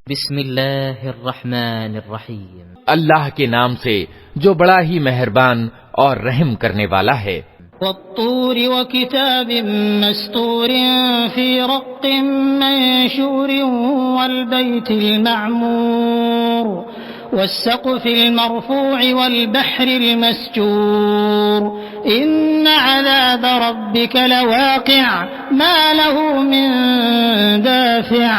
बिस्मिल्लाहिर्रहमानिर्रहीम। अल्लाह के नाम से जो बड़ा ही मेहरबान और रहम करने वाला है। वत्तूरि व किताबिम मस्तूरिन फी रक्किम मंशूरिन वल बैतिल मअमूर वस्सक़्फ़िल मरफ़ू'i वल बहरिल मस्जूर इन्न अज़ाब रब्बिक लवाक़िअ मा लहू मिन दाफ़िअ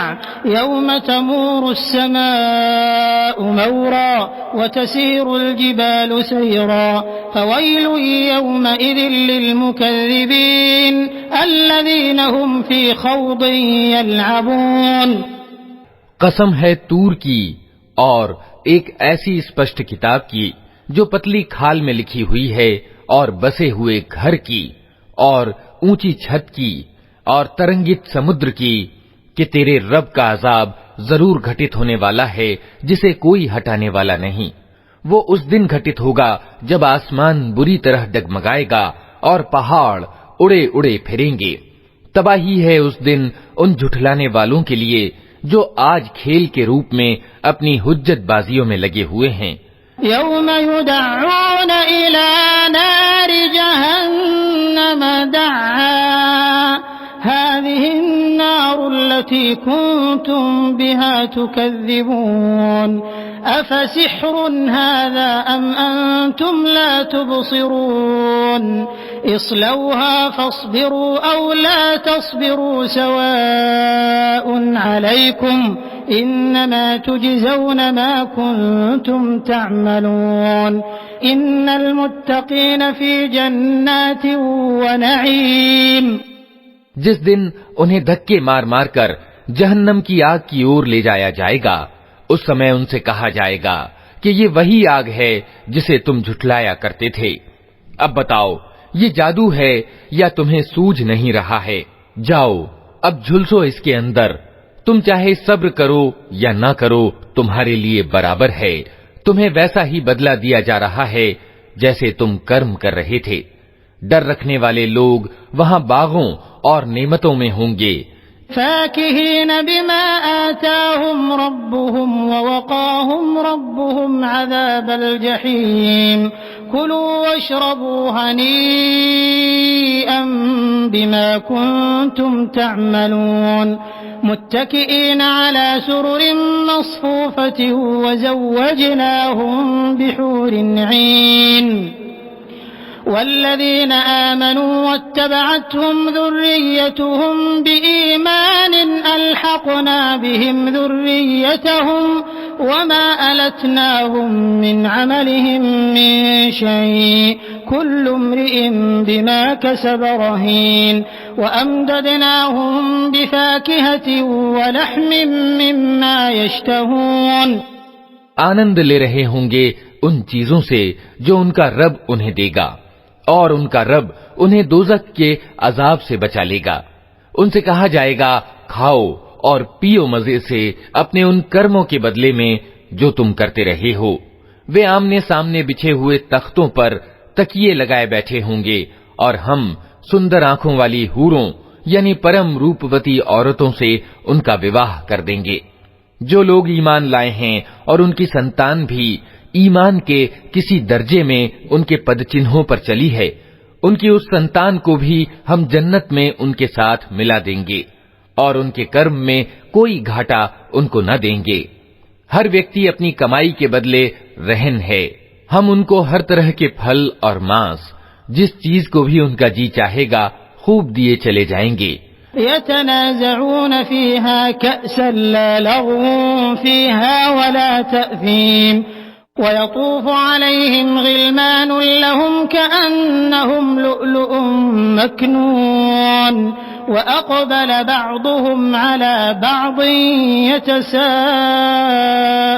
यौम तमूरुस समाअु मौरा व तसीरुल जिबालु सैरा फ़वैलुन यौमइज़िन लिलमुकज़्ज़िबीन अल्लज़ीन हुम फ़ी ख़ौज़िन यलअबून। कसम है तूर की और एक ऐसी स्पष्ट किताब की जो पतली खाल में लिखी हुई है, और बसे हुए घर की, और ऊंची छत की, और तरंगित समुद्र की, कि तेरे रब का अजाब जरूर घटित होने वाला है जिसे कोई हटाने वाला नहीं। वो उस दिन घटित होगा जब आसमान बुरी तरह डगमगाएगा और पहाड़ उड़े उड़े फिरेंगे। तबाही है उस दिन उन झुठलाने वालों के लिए जो आज खेल के रूप में अपनी हुज्जतबाजियों में लगे हुए हैं। यौम युदअऊन इला नारि जहन्नम दअआ हाज़िहिन नारुल्लती कुन्तुम बिहा तुकज़्ज़िबून अफ़सिह्रुन हाज़ा अम अंतुम ला तुबसिरून इस्लौहा फ़स्बिरू औ ला तस्बिरू सवाउन अलैकुम इन्नमा तुजज़ौन मा कुन्तुम तअमलून इन्नल मुत्तक़ीन फ़ी जन्नातिन व नईम। जिस दिन उन्हें धक्के मार मार कर जहन्नम की आग की ओर ले जाया जाएगा, उस समय उनसे कहा जाएगा कि ये वही आग है जिसे तुम झुठलाया करते थे। अब बताओ, ये जादू है या तुम्हें सूझ नहीं रहा है? जाओ अब झुलसो इसके अंदर। तुम चाहे सब्र करो या ना करो, तुम्हारे लिए बराबर है। तुम्हें वैसा ही बदला दिया जा रहा है जैसे तुम कर्म कर रहे थे। डर रखने वाले लोग वहां बागों और नेमतों में होंगे। फ़ाकिहीन बिमा आताहुम रब्बुहुम व वक़ाहुम रब्बुहुम अज़ाबल जहीम कुलू वश्रबू हनीअम बिमा कुन्तुम तअमलून मुत्तकिईन अला सुरुरिन मस्फूफ़तिन व ज़व्वजनाहुम बिहूरिन ईन वल्लज़ीन आमनू वत्तबअतहुम ज़ुर्रिय्यतुहुम बिईमान अल्हक़ना बिहिम ज़ुर्रिय्यतहुम वमा अलतनाहुम मिन अमलिहिम मिन शै'इन कुल्लु इम्रिइन बिमा कसब रहीन व अमददनाहुम बिफ़ाकिहतिन व लहमिन मिम्मा यश्तहून। आनंद ले रहे होंगे उन चीजों से जो उनका रब उन्हें देगा, और उनका रब उन्हें दोज़ख के अजाब से बचा लेगा। उनसे कहा जाएगा, खाओ और पियो मजे से अपने उन कर्मों के बदले में जो तुम करते रहे हो। वे आमने सामने बिछे हुए तख्तों पर तकिए लगाए बैठे होंगे, और हम सुंदर आंखों वाली हूरों यानी परम रूपवती औरतों से उनका विवाह कर देंगे। जो लोग ईमान लाए हैं और उनकी संतान भी ईमान के किसी दर्जे में उनके पदचिन्हों पर चली है, उनकी उस संतान को भी हम जन्नत में उनके साथ मिला देंगे, और उनके कर्म में कोई घाटा उनको न देंगे। हर व्यक्ति अपनी कमाई के बदले रहन है। हम उनको हर तरह के फल और मांस, जिस चीज को भी उनका जी चाहेगा, खूब दिए चले जाएंगे। यतनाज़ऊन फ़ीहा कअसन ला लग़्वुन फ़ीहा वला तअसीम वयतूफ़ु अलैहिम ग़िलमानुन लहुम कअन्नहुम लुअलुउन मकनून वअक़बल बअदुहुम अला बअदिन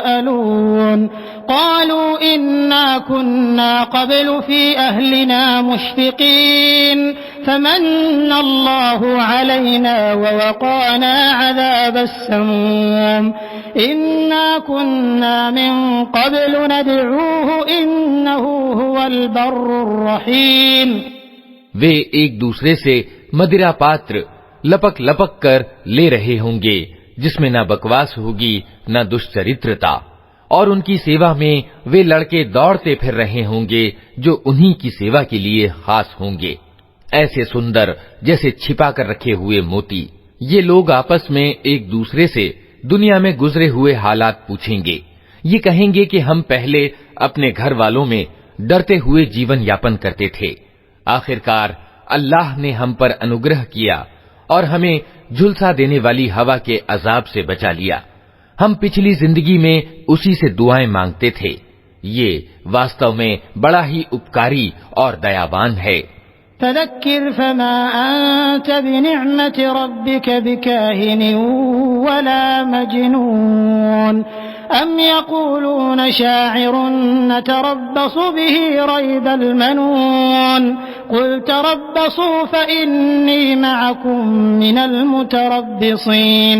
यतसाअलून क़ालू इन्ना कुन्ना क़ब्लु फ़ी अहलिना मुश्फ़िक़ीन फ़मन्नल्लाहु अलैना ववक़ाना अज़ाबस्समूम इन्ना कुन्ना मिन क़ब्लु नदऊहु इन्नहु हुवल बर्रुर रहीम। वे एक दूसरे से मदिरा पात्र लपक लपक कर ले रहे होंगे जिसमें न बकवास होगी न दुष्चरित्रता, और उनकी सेवा में वे लड़के दौड़ते फिर रहे होंगे जो उन्हीं की सेवा के लिए खास होंगे, ऐसे सुंदर जैसे छिपा कर रखे हुए मोती। ये लोग आपस में एक दूसरे से दुनिया में गुजरे हुए हालात पूछेंगे। ये कहेंगे कि हम पहले अपने घर वालों में डरते हुए जीवन यापन करते थे, आखिरकार अल्लाह ने हम पर अनुग्रह किया और हमें झुलसा देने वाली हवा के अजाब से बचा लिया। हम पिछली जिंदगी में उसी से दुआएं मांगते थे। ये वास्तव में बड़ा ही उपकारी और दयावान है। फदक्किर फमा अंत बिनिअमति रब्बिक बिकाहिन वला मजनून अम यक़ूलून शाइरुन नतरब्बसु बिही रैबल मनून कुल तरब्बसू फइन्नी मअकुम मिनल मुतरब्बिसीन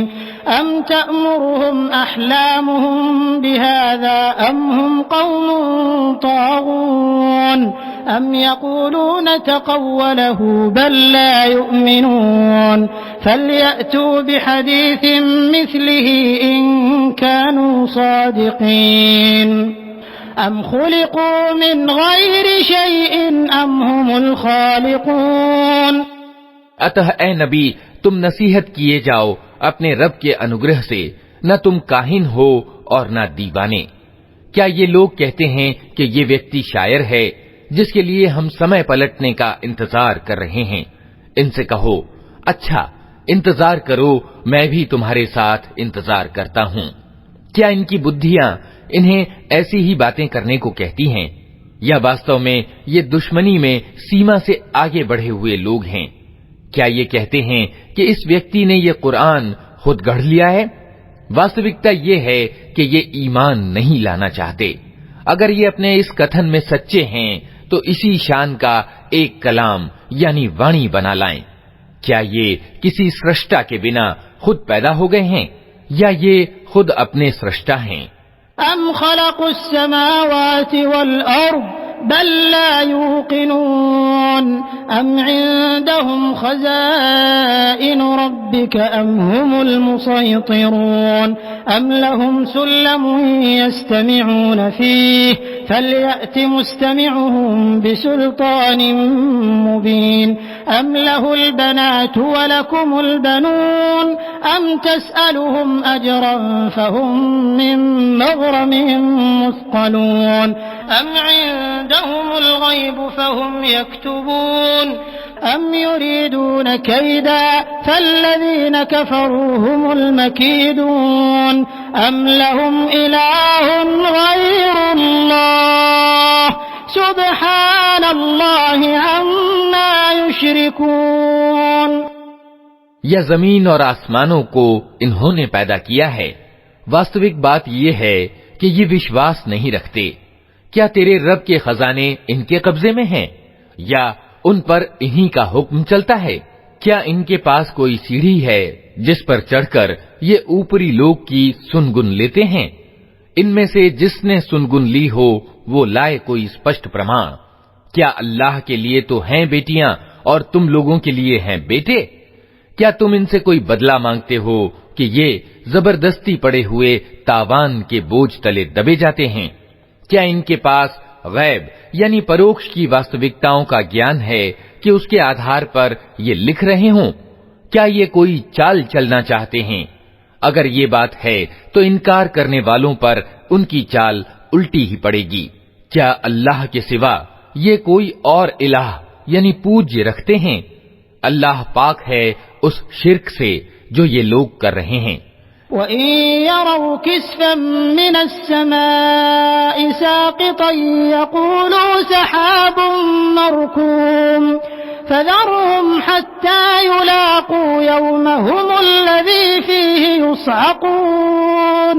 अम तअमुरुहुम अहलामुहुम बिहाज़ा अम हुम क़ौमुन ताग़ून अम यक़ूलून तक़व्वलहू बल ला युमिनून फलयअतू बिहदीसिन मिस्लिही इन कानू सादिक़ीन अम खुलिक़ू मिन गैरि शैइन अम हुमुल खालिक़ून। अतः ए नबी, तुम नसीहत किए जाओ अपने रब के अनुग्रह से, न तुम काहिन हो और न दीवाने। क्या ये लोग कहते हैं कि ये व्यक्ति शायर है जिसके लिए हम समय पलटने का इंतजार कर रहे हैं? इनसे कहो, अच्छा इंतजार करो, मैं भी तुम्हारे साथ इंतजार करता हूँ। क्या इनकी बुद्धियां इन्हें ऐसी ही बातें करने को कहती हैं, या वास्तव में ये दुश्मनी में सीमा से आगे बढ़े हुए लोग हैं? क्या ये कहते हैं कि इस व्यक्ति ने ये कुरान खुद गढ़ लिया है? वास्तविकता ये है कि ये ईमान नहीं लाना चाहते। अगर ये अपने इस कथन में सच्चे हैं तो इसी शान का एक कलाम यानी वाणी बना लाएं। क्या ये किसी सृष्टा के बिना खुद पैदा हो गए हैं, या ये खुद अपने सृष्टा हैं? अम खलक़ुस समावाति वल अर्द बल ला यूक़िनून अम इंदहुम खज़ाइनु रब्बिक अम हुमुल मुसैतिरून अम लहुम सुल्लमुन यस्तमिऊन फीह फलयअति मुस्तमिउहुम बिसुल्तानिन मुबीन अम लहुल बनातु व लकुमुल बनून अम तसअलुहुम अजरन फहुम मिन मग़रमिन मुस्क़लून अम इंदहुमुल गैब फहुम यक्तुबून अम युरीदून कैदा फल्लज़ीन कफ़रू हुमुल मकीदून अम लहुम इलाहुन गैरुल्लाह सुब्हानल्लाहि अम्मा युश्रिकून। या जमीन और आसमानों को इन्होंने पैदा किया है। वास्तविक बात यह है कि ये विश्वास नहीं रखते। क्या तेरे रब के खजाने इनके कब्जे में हैं, या उन पर इन्हीं का हुक्म चलता है? क्या इनके पास कोई सीढ़ी है जिस पर चढ़कर ये ऊपरी लोक की सुनगुन लेते हैं? इनमें से जिसने सुनगुन ली हो वो लाए कोई स्पष्ट प्रमाण। क्या अल्लाह के लिए तो हैं बेटियां और तुम लोगों के लिए हैं बेटे? क्या तुम इनसे कोई बदला मांगते हो कि ये जबरदस्ती पड़े हुए तावान के बोझ तले दबे जाते हैं? क्या इनके पास गैब यानी परोक्ष की वास्तविकताओं का ज्ञान है कि उसके आधार पर ये लिख रहे हों? क्या ये कोई चाल चलना चाहते हैं? अगर ये बात है तो इनकार करने वालों पर उनकी चाल उल्टी ही पड़ेगी। क्या अल्लाह के सिवा ये कोई और इलाह यानी पूज्य रखते हैं? अल्लाह पाक है उस शिर्क से जो ये लोग कर रहे हैं। वइन यरौ किस्फन मिनस समाइ साक़ितन यक़ूलू सहाबुन मरकूम फज़रहुम हत्ता युलाक़ू यौमहुमुल्लज़ी फ़ीहि युस्अक़ून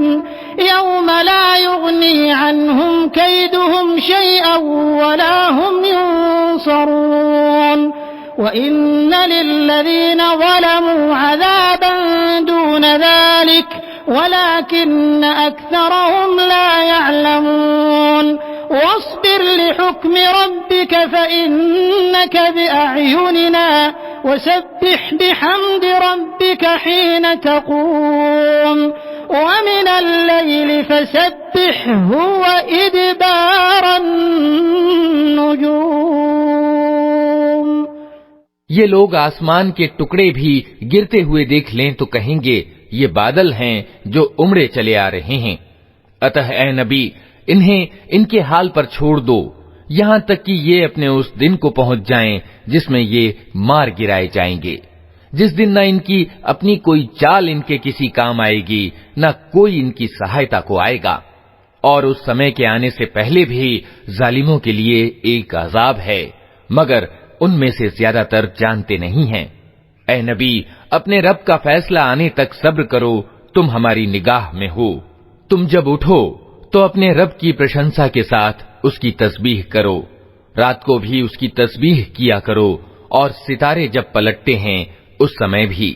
यौम ला युग़नी अन्हुम कैदुहुम शैअन वला हुम युनसरून वइन्न लिल्लज़ीन ज़लमू अज़ाबन दून ज़ालिक वलाकिन्न अक्सरहुम ला यअलमून वस्बिर लिहुक्मि रब्बिक फ़इन्नक बिअअयुनिना वसब्बिह बिहम्दि रब्बिका हीन तक़ूम वमिनल लैलि फसब्बिहहु व इदबारन नुजूम। ये लोग आसमान के टुकड़े भी गिरते हुए देख लें तो कहेंगे ये बादल हैं जो उमड़े चले आ रहे हैं। अतः ए नबी, इन्हें इनके हाल पर छोड़ दो यहां तक कि ये अपने उस दिन को पहुंच जाएं जिसमें ये मार गिराए जाएंगे, जिस दिन न इनकी अपनी कोई चाल इनके किसी काम आएगी, न कोई इनकी सहायता को आएगा। और उस समय के आने से पहले भी जालिमों के लिए एक अजाब है, मगर उनमें से ज्यादातर जानते नहीं हैं। ए नबी, अपने रब का फैसला आने तक सब्र करो, तुम हमारी निगाह में हो। तुम जब उठो तो अपने रब की प्रशंसा के साथ उसकी तस्बीह करो, रात को भी उसकी तस्बीह किया करो, और सितारे जब पलटते हैं उस समय भी।